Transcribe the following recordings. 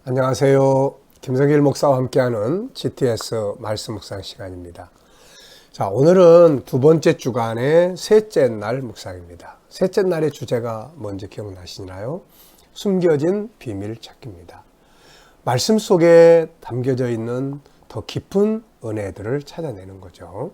안녕하세요. 김성길 목사와 함께하는 GTS 말씀 묵상 시간입니다. 자, 오늘은 두 번째 주간의 셋째 날 묵상입니다. 셋째 날의 주제가 뭔지 기억나시나요? 숨겨진 비밀 찾기입니다. 말씀 속에 담겨져 있는 더 깊은 은혜들을 찾아내는 거죠.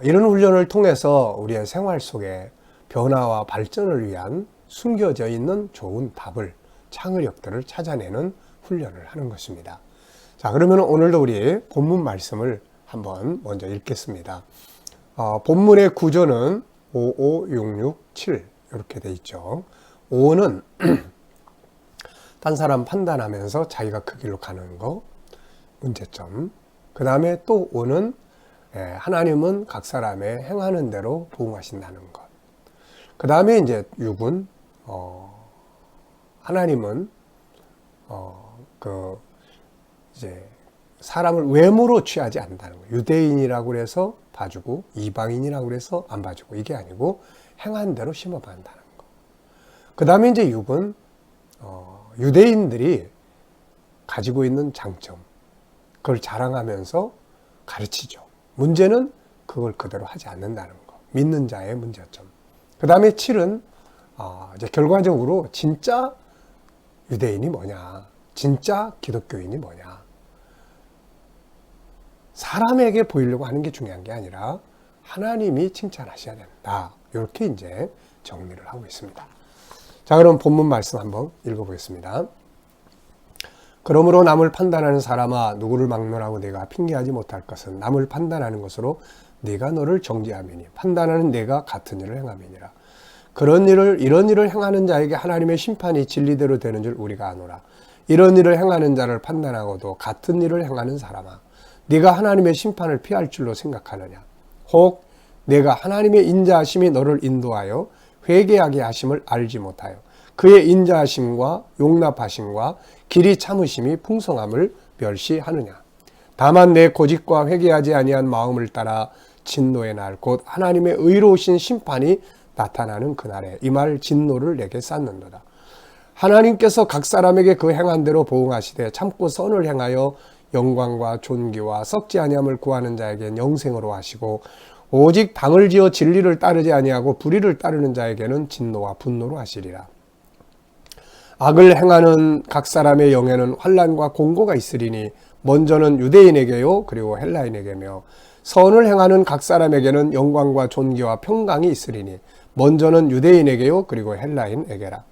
이런 훈련을 통해서 우리의 생활 속에 변화와 발전을 위한 숨겨져 있는 좋은 답을, 창의력들을 찾아내는 훈련을 하는 것입니다. 자, 그러면 오늘도 우리 본문 말씀을 한번 먼저 읽겠습니다. 본문의 구조는 5, 5, 6, 6, 7 이렇게 돼 있죠. 5는 딴 사람 판단하면서 자기가 그 길로 가는 거, 문제점. 그 다음에 또 5는 하나님은 각 사람의 행하는 대로 부응하신다는 것. 그 다음에 이제 6은 하나님은 이제 사람을 외모로 취하지 않는다는 거예요. 유대인이라고 해서 봐주고 이방인이라고 해서 안 봐주고 이게 아니고 행한 대로 심어간다는 거. 그 다음에 이제 6은 유대인들이 가지고 있는 장점, 그걸 자랑하면서 가르치죠. 문제는 그걸 그대로 하지 않는다는 거. 믿는 자의 문제점. 그 다음에 7은 이제 결과적으로 진짜 유대인이 뭐냐, 진짜 기독교인이 뭐냐. 사람에게 보이려고 하는 게 중요한 게 아니라 하나님이 칭찬하셔야 된다. 이렇게 이제 정리를 하고 있습니다. 자, 그럼 본문 말씀 한번 읽어보겠습니다. 그러므로 남을 판단하는 사람아, 누구를 막론하고 네가 핑계하지 못할 것은 남을 판단하는 것으로 네가 너를 정죄함이니 판단하는 네가 같은 일을 행함이니라. 이런 일을 행하는 자에게 하나님의 심판이 진리대로 되는 줄 우리가 아노라. 이런 일을 행하는 자를 판단하고도 같은 일을 행하는 사람아, 네가 하나님의 심판을 피할 줄로 생각하느냐? 혹 네가 하나님의 인자하심이 너를 인도하여 회개하게 하심을 알지 못하여 그의 인자하심과 용납하심과 길이 참으심이 풍성함을 멸시하느냐? 다만 내 고집과 회개하지 아니한 마음을 따라 진노의 날 곧 하나님의 의로우신 심판이 나타나는 그날에 이 말 진노를 내게 쌓는도다. 하나님께서 각 사람에게 그 행한 대로 보응하시되 참고 선을 행하여 영광과 존귀와 썩지 아니함을 구하는 자에게는 영생으로 하시고 오직 당을 지어 진리를 따르지 아니하고 불의를 따르는 자에게는 진노와 분노로 하시리라. 악을 행하는 각 사람의 영에는 환난과 공고가 있으리니 먼저는 유대인에게요 그리고 헬라인에게며 선을 행하는 각 사람에게는 영광과 존귀와 평강이 있으리니 먼저는 유대인에게요 그리고 헬라인에게라.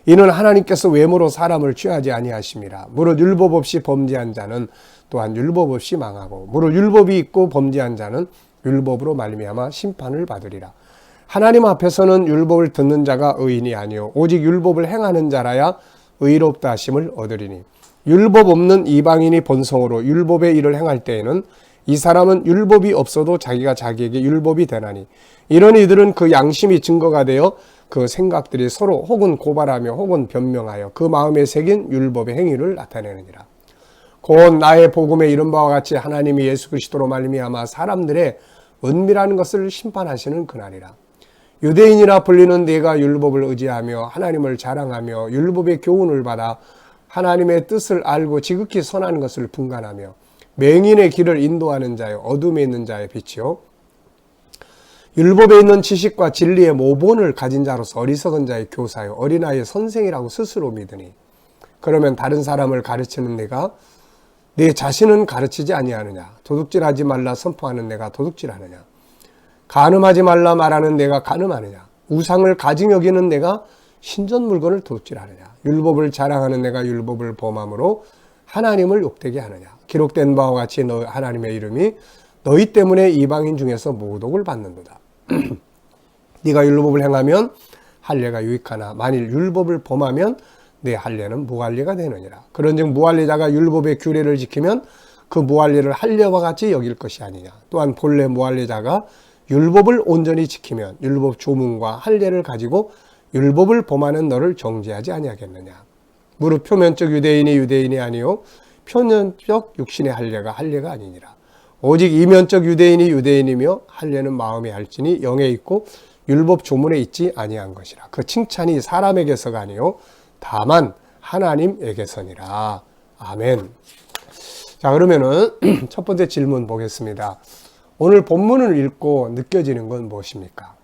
이는 하나님께서 외모로 사람을 취하지 아니하심이라. 무릇 율법 없이 범죄한 자는 또한 율법 없이 망하고 무릇 율법이 있고 범죄한 자는 율법으로 말미암아 심판을 받으리라. 하나님 앞에서는 율법을 듣는 자가 의인이 아니요 오직 율법을 행하는 자라야 의롭다 하심을 얻으리니 율법 없는 이방인이 본성으로 율법의 일을 행할 때에는 이 사람은 율법이 없어도 자기가 자기에게 율법이 되나니 이런 이들은 그 양심이 증거가 되어 그 생각들이 서로 혹은 고발하며 혹은 변명하여 그 마음에 새긴 율법의 행위를 나타내느니라. 곧 나의 복음에 이른 바와 같이 하나님이 예수 그리스도로 말미암아 사람들의 은밀한 것을 심판하시는 그날이라. 유대인이라 불리는 네가 율법을 의지하며 하나님을 자랑하며 율법의 교훈을 받아 하나님의 뜻을 알고 지극히 선한 것을 분간하며 맹인의 길을 인도하는 자요 어둠에 있는 자의 빛이요 율법에 있는 지식과 진리의 모본을 가진 자로서 어리석은 자의 교사요 어린아이의 선생이라고 스스로 믿으니 그러면 다른 사람을 가르치는 내가 네 자신은 가르치지 아니하느냐? 도둑질하지 말라 선포하는 내가 도둑질하느냐? 간음하지 말라 말하는 내가 간음하느냐? 우상을 가증 여기는 내가 신전 물건을 도둑질하느냐? 율법을 자랑하는 내가 율법을 범함으로 하나님을 욕되게 하느냐? 기록된 바와 같이 너 하나님의 이름이 너희 때문에 이방인 중에서 모독을 받는도다. 네가 율법을 행하면 할례가 유익하나 만일 율법을 범하면 내 할례는 무할례가 되느니라. 그런즉 무할례자가 율법의 규례를 지키면 그 무할례를 할례와 같이 여길 것이 아니냐. 또한 본래 무할례자가 율법을 온전히 지키면 율법 조문과 할례를 가지고 율법을 범하는 너를 정죄하지 아니하겠느냐. 무릇 표면적 유대인이 아니요 표면적 육신의 할례가 아니니라. 오직 이면적 유대인이 유대인이며 할례는 마음에 할지니 영에 있고 율법 조문에 있지 아니한 것이라. 그 칭찬이 사람에게서가 아니요 다만 하나님에게서니라. 아멘. 자, 그러면은 첫 번째 질문 보겠습니다. 오늘 본문을 읽고 느껴지는 건 무엇입니까?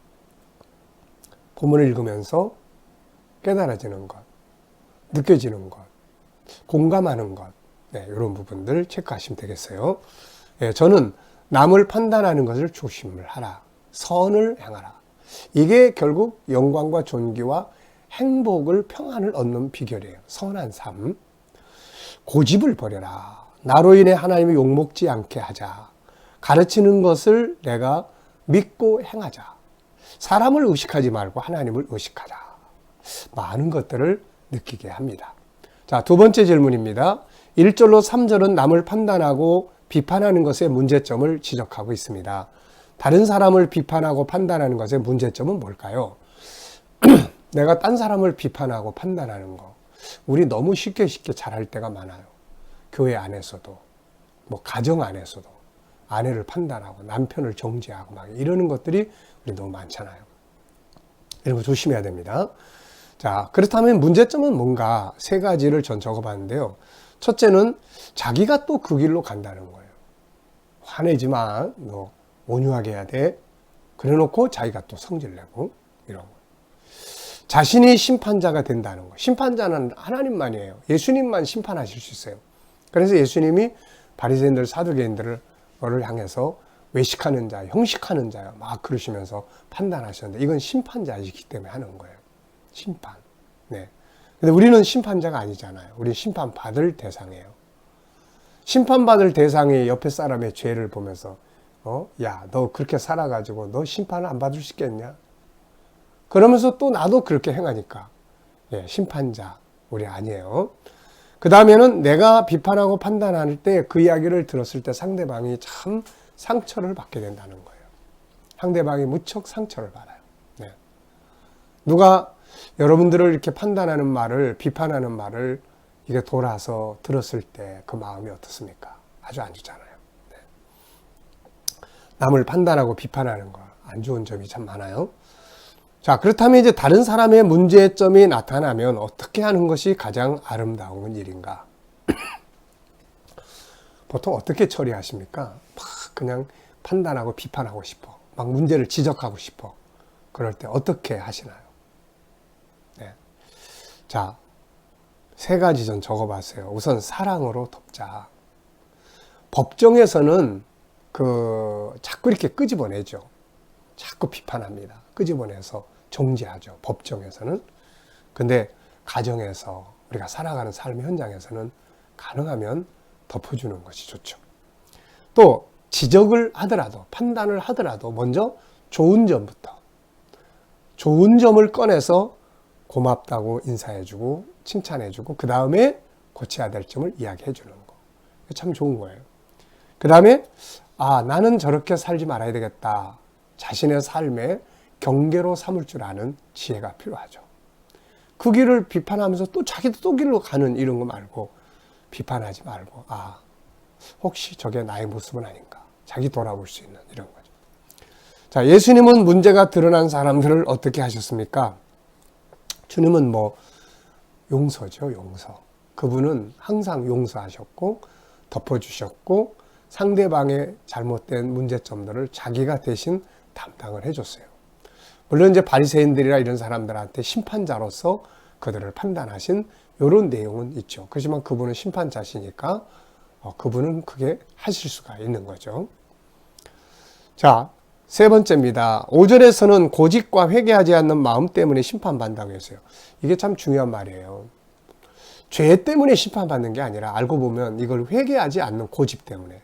본문을 읽으면서 깨달아지는 것, 느껴지는 것, 공감하는 것, 네, 이런 부분들 체크하시면 되겠어요. 예, 저는 남을 판단하는 것을 조심을 하라. 선을 행하라. 이게 결국 영광과 존귀와 행복을, 평안을 얻는 비결이에요. 선한 삶. 고집을 버려라. 나로 인해 하나님이 욕먹지 않게 하자. 가르치는 것을 내가 믿고 행하자. 사람을 의식하지 말고 하나님을 의식하자. 많은 것들을 느끼게 합니다. 자, 두 번째 질문입니다. 1절로 3절은 남을 판단하고 비판하는 것의 문제점을 지적하고 있습니다. 다른 사람을 비판하고 판단하는 것의 문제점은 뭘까요? 내가 딴 사람을 비판하고 판단하는 거. 우리 너무 쉽게 잘할 때가 많아요. 교회 안에서도, 뭐 가정 안에서도 아내를 판단하고 남편을 정죄하고 막 이러는 것들이 우리 너무 많잖아요. 이런 거 조심해야 됩니다. 자, 그렇다면 문제점은 뭔가 세 가지를 전 적어봤는데요. 첫째는 자기가 또 그 길로 간다는 거예요. 화내지 마. 너 온유하게 해야 돼. 그래 놓고 자기가 또 성질내고 이런 거. 자신이 심판자가 된다는 거. 심판자는 하나님만이에요. 예수님만 심판하실 수 있어요. 그래서 예수님이 바리새인들, 사두개인들을 향해서 외식하는 자, 형식하는 자요. 막 그러시면서 판단하셨는데 이건 심판자이기 때문에 하는 거예요. 심판. 네. 근데 우리는 심판자가 아니잖아요. 우리는 심판받을 대상이에요. 심판받을 대상이 옆에 사람의 죄를 보면서 야, 너 그렇게 살아가지고 너 심판을 안 받을 수 있겠냐? 그러면서 또 나도 그렇게 행하니까 예, 심판자 우리 아니에요. 그 다음에는 내가 비판하고 판단할 때 그 이야기를 들었을 때 상대방이 참 상처를 받게 된다는 거예요. 상대방이 무척 상처를 받아요. 네. 누가 여러분들을 이렇게 판단하는 말을, 비판하는 말을 이게 돌아서 들었을 때 그 마음이 어떻습니까? 아주 안 좋잖아요. 네. 남을 판단하고 비판하는 거 안 좋은 점이 참 많아요. 자, 그렇다면 이제 다른 사람의 문제점이 나타나면 어떻게 하는 것이 가장 아름다운 일인가? 보통 어떻게 처리하십니까? 막 그냥 판단하고 비판하고 싶어. 막 문제를 지적하고 싶어. 그럴 때 어떻게 하시나요? 네. 자, 세 가지 전 적어봤어요. 우선 사랑으로 돕자. 법정에서는 자꾸 이렇게 끄집어내죠. 자꾸 비판합니다. 끄집어내서 정죄하죠. 법정에서는. 근데 가정에서 우리가 살아가는 삶의 현장에서는 가능하면 덮어주는 것이 좋죠. 또 지적을 하더라도 판단을 하더라도 먼저 좋은 점부터 좋은 점을 꺼내서 고맙다고 인사해주고 칭찬해주고 그 다음에 고쳐야 될 점을 이야기해주는 거. 참 좋은 거예요. 그 다음에 나는 저렇게 살지 말아야 되겠다. 자신의 삶에 경계로 삼을 줄 아는 지혜가 필요하죠. 그 길을 비판하면서 또 자기도 또 길로 가는 이런 거 말고 비판하지 말고 혹시 저게 나의 모습은 아닌가. 자기 돌아볼 수 있는 이런 거죠. 자, 예수님은 문제가 드러난 사람들을 어떻게 하셨습니까? 주님은 용서죠, 용서. 그분은 항상 용서하셨고 덮어주셨고 상대방의 잘못된 문제점들을 자기가 대신 담당을 해줬어요. 물론 이제 바리새인들이나 이런 사람들한테 심판자로서 그들을 판단하신 이런 내용은 있죠. 그렇지만 그분은 심판자시니까 그분은 그게 하실 수가 있는 거죠. 자, 세 번째입니다. 5절에서는 고집과 회개하지 않는 마음 때문에 심판받는다고 했어요. 이게 참 중요한 말이에요. 죄 때문에 심판받는 게 아니라 알고 보면 이걸 회개하지 않는 고집 때문에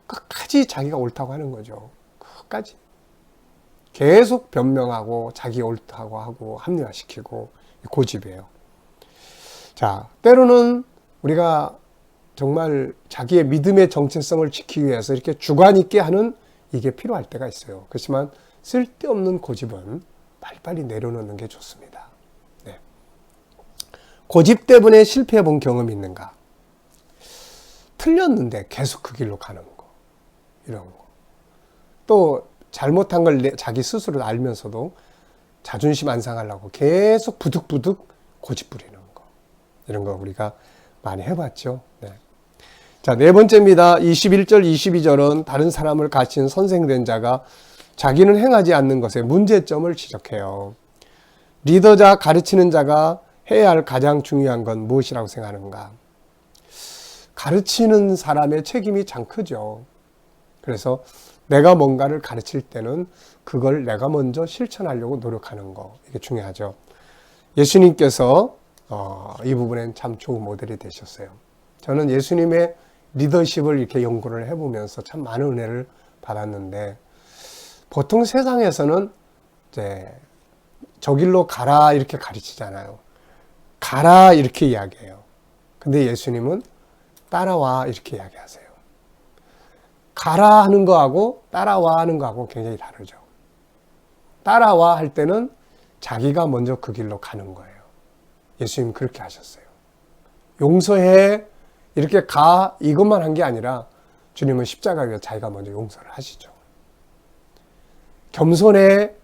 끝까지 자기가 옳다고 하는 거죠. 끝까지. 계속 변명하고 자기 옳다고 하고 합리화시키고 고집이에요. 자, 때로는 우리가 정말 자기의 믿음의 정체성을 지키기 위해서 이렇게 주관 있게 하는 이게 필요할 때가 있어요. 그렇지만 쓸데없는 고집은 빨리빨리 내려놓는 게 좋습니다. 네. 고집 때문에 실패해 본 경험이 있는가? 틀렸는데 계속 그 길로 가는 거. 이런 거. 또 잘못한 걸 자기 스스로 알면서도 자존심 안 상하려고 계속 부득부득 고집 부리는 거. 이런 거 우리가 많이 해봤죠. 네. 자, 네 번째입니다. 21절, 22절은 다른 사람을 가르치는 선생된 자가 자기는 행하지 않는 것에 문제점을 지적해요. 리더자, 가르치는 자가 해야 할 가장 중요한 건 무엇이라고 생각하는가? 가르치는 사람의 책임이 참 크죠. 그래서 내가 뭔가를 가르칠 때는 그걸 내가 먼저 실천하려고 노력하는 거, 이게 중요하죠. 예수님께서 이 부분엔 참 좋은 모델이 되셨어요. 저는 예수님의 리더십을 이렇게 연구를 해보면서 참 많은 은혜를 받았는데, 보통 세상에서는 이제 저 길로 가라 이렇게 가르치잖아요. 가라 이렇게 이야기해요. 근데 예수님은 따라와 이렇게 이야기하세요. 가라 하는 거하고 따라와 하는 거하고 굉장히 다르죠. 따라와 할 때는 자기가 먼저 그 길로 가는 거예요. 예수님 그렇게 하셨어요. 용서해 이렇게 가 이것만 한 게 아니라 주님은 십자가 위에 자기가 먼저 용서를 하시죠. 겸손해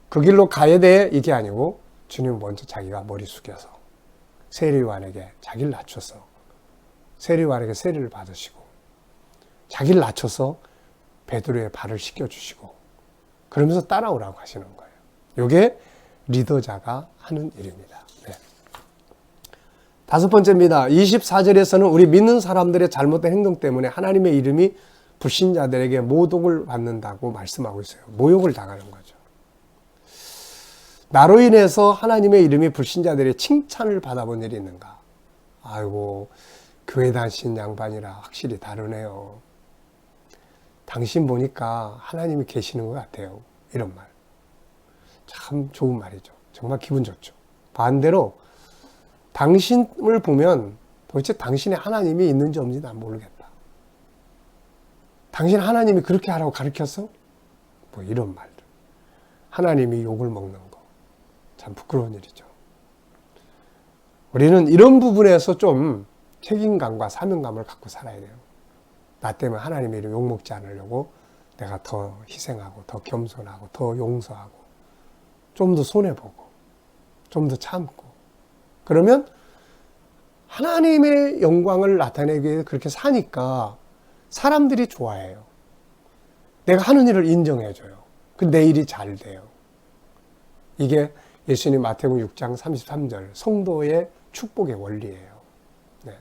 그 길로 가야 돼 이게 아니고 주님은 먼저 자기가 머리 숙여서 세리요한에게 자기를 낮춰서 세리요한에게 세리를 받으시고 자기를 낮춰서 베드로의 발을 씻겨주시고 그러면서 따라오라고 하시는 거예요. 이게 리더자가 하는 일입니다. 네. 다섯 번째입니다. 24절에서는 우리 믿는 사람들의 잘못된 행동 때문에 하나님의 이름이 불신자들에게 모독을 받는다고 말씀하고 있어요. 모욕을 당하는 거죠. 나로 인해서 하나님의 이름이 불신자들의 칭찬을 받아본 일이 있는가? 아이고, 교회 다니신 양반이라 확실히 다르네요. 당신 보니까 하나님이 계시는 것 같아요. 이런 말. 참 좋은 말이죠. 정말 기분 좋죠. 반대로 당신을 보면 도대체 당신의 하나님이 있는지 없는지 난 모르겠다. 당신 하나님이 그렇게 하라고 가르쳤어? 뭐 이런 말들. 하나님이 욕을 먹는 거. 참 부끄러운 일이죠. 우리는 이런 부분에서 좀 책임감과 사명감을 갖고 살아야 돼요. 나 때문에 하나님의 이름 욕먹지 않으려고 내가 더 희생하고 더 겸손하고 더 용서하고 좀 더 손해보고 좀 더 참고 그러면 하나님의 영광을 나타내기 위해 그렇게 사니까 사람들이 좋아해요. 내가 하는 일을 인정해줘요. 내 일이 잘 돼요. 이게 예수님 마태복음 6장 33절 성도의 축복의 원리예요. 네.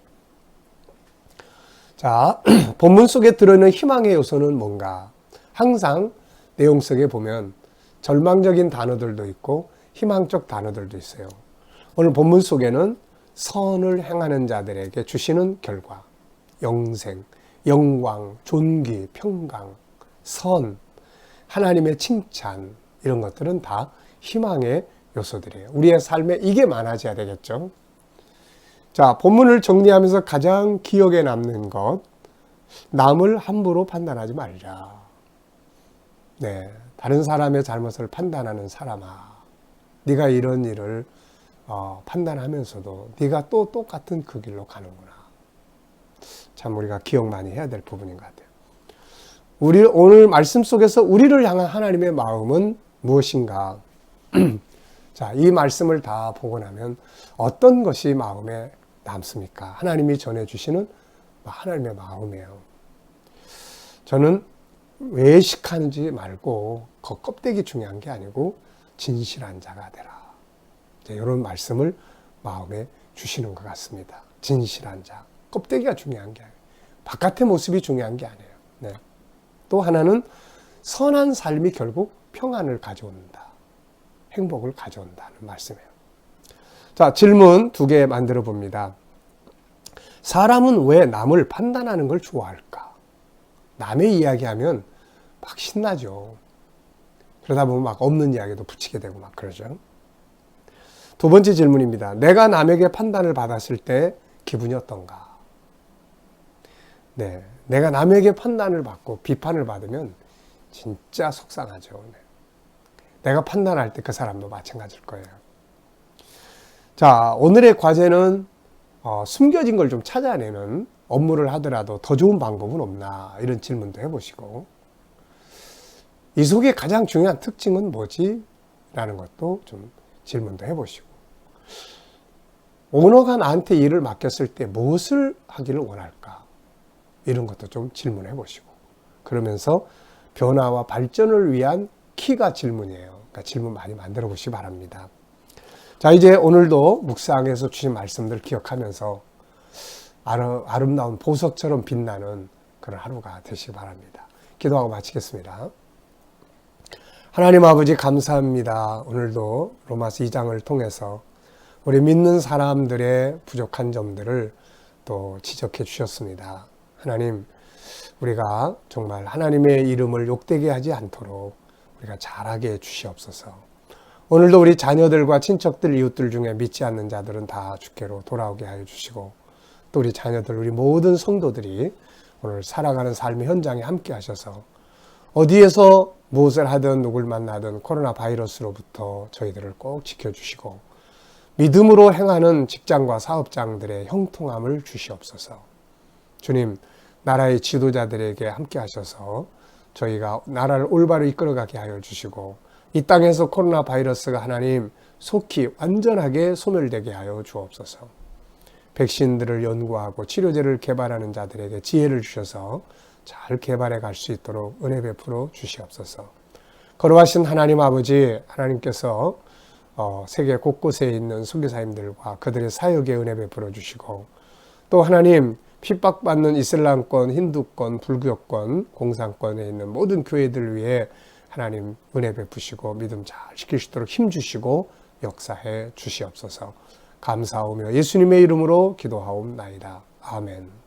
자, 본문 속에 들어있는 희망의 요소는 뭔가? 항상 내용 속에 보면 절망적인 단어들도 있고 희망적 단어들도 있어요. 오늘 본문 속에는 선을 행하는 자들에게 주시는 결과, 영생, 영광, 존귀, 평강, 선, 하나님의 칭찬 이런 것들은 다 희망의 요소들이에요. 우리의 삶에 이게 많아져야 되겠죠. 자, 본문을 정리하면서 가장 기억에 남는 것, 남을 함부로 판단하지 말자. 네, 다른 사람의 잘못을 판단하는 사람아, 네가 이런 일을 판단하면서도 네가 또 똑같은 그 길로 가는구나. 참 우리가 기억 많이 해야 될 부분인 것 같아요. 우리 오늘 말씀 속에서 우리를 향한 하나님의 마음은 무엇인가? 자, 이 말씀을 다 보고 나면 어떤 것이 마음에 남습니까? 하나님이 전해주시는 하나님의 마음이에요. 저는 외식하는지 말고 그 껍데기 중요한 게 아니고 진실한 자가 되라. 이런 말씀을 마음에 주시는 것 같습니다. 진실한 자. 껍데기가 중요한 게 아니에요. 바깥의 모습이 중요한 게 아니에요. 네. 또 하나는 선한 삶이 결국 평안을 가져온다. 행복을 가져온다는 말씀이에요. 자, 질문 2개 만들어 봅니다. 사람은 왜 남을 판단하는 걸 좋아할까? 남의 이야기하면 막 신나죠. 그러다 보면 막 없는 이야기도 붙이게 되고 막 그러죠. 2번째 질문입니다. 내가 남에게 판단을 받았을 때 기분이 어떤가? 네, 내가 남에게 판단을 받고 비판을 받으면 진짜 속상하죠. 네. 내가 판단할 때 그 사람도 마찬가지일 거예요. 자, 오늘의 과제는 숨겨진 걸 좀 찾아내는 업무를 하더라도 더 좋은 방법은 없나 이런 질문도 해보시고 이 속에 가장 중요한 특징은 뭐지? 라는 것도 좀 질문도 해보시고 오너가 나한테 일을 맡겼을 때 무엇을 하기를 원할까? 이런 것도 좀 질문해 보시고, 그러면서 변화와 발전을 위한 키가 질문이에요. 그러니까 질문 많이 만들어 보시기 바랍니다. 자, 이제 오늘도 묵상에서 주신 말씀들 기억하면서 아름다운 보석처럼 빛나는 그런 하루가 되시기 바랍니다. 기도하고 마치겠습니다. 하나님 아버지 감사합니다. 오늘도 로마서 2장을 통해서 우리 믿는 사람들의 부족한 점들을 또 지적해 주셨습니다. 하나님, 우리가 정말 하나님의 이름을 욕되게 하지 않도록 우리가 잘하게 해 주시옵소서. 오늘도 우리 자녀들과 친척들, 이웃들 중에 믿지 않는 자들은 다 주께로 돌아오게 하여 주시고, 또 우리 자녀들, 우리 모든 성도들이 오늘 살아가는 삶의 현장에 함께 하셔서 어디에서 무엇을 하든 누굴 만나든 코로나 바이러스로부터 저희들을 꼭 지켜주시고, 믿음으로 행하는 직장과 사업장들의 형통함을 주시옵소서. 주님, 나라의 지도자들에게 함께 하셔서 저희가 나라를 올바로 이끌어가게 하여 주시고, 이 땅에서 코로나 바이러스가 하나님 속히 완전하게 소멸되게 하여 주옵소서. 백신들을 연구하고 치료제를 개발하는 자들에게 지혜를 주셔서 잘 개발해 갈 수 있도록 은혜 베풀어 주시옵소서. 거룩하신 하나님 아버지, 하나님께서 세계 곳곳에 있는 선교사님들과 그들의 사역에 은혜 베풀어 주시고, 또 하나님 핍박받는 이슬람권, 힌두권, 불교권, 공산권에 있는 모든 교회들을 위해 하나님 은혜 베푸시고 믿음 잘 지킬 수 있도록 힘주시고 역사해 주시옵소서. 감사하며 예수님의 이름으로 기도하옵나이다. 아멘.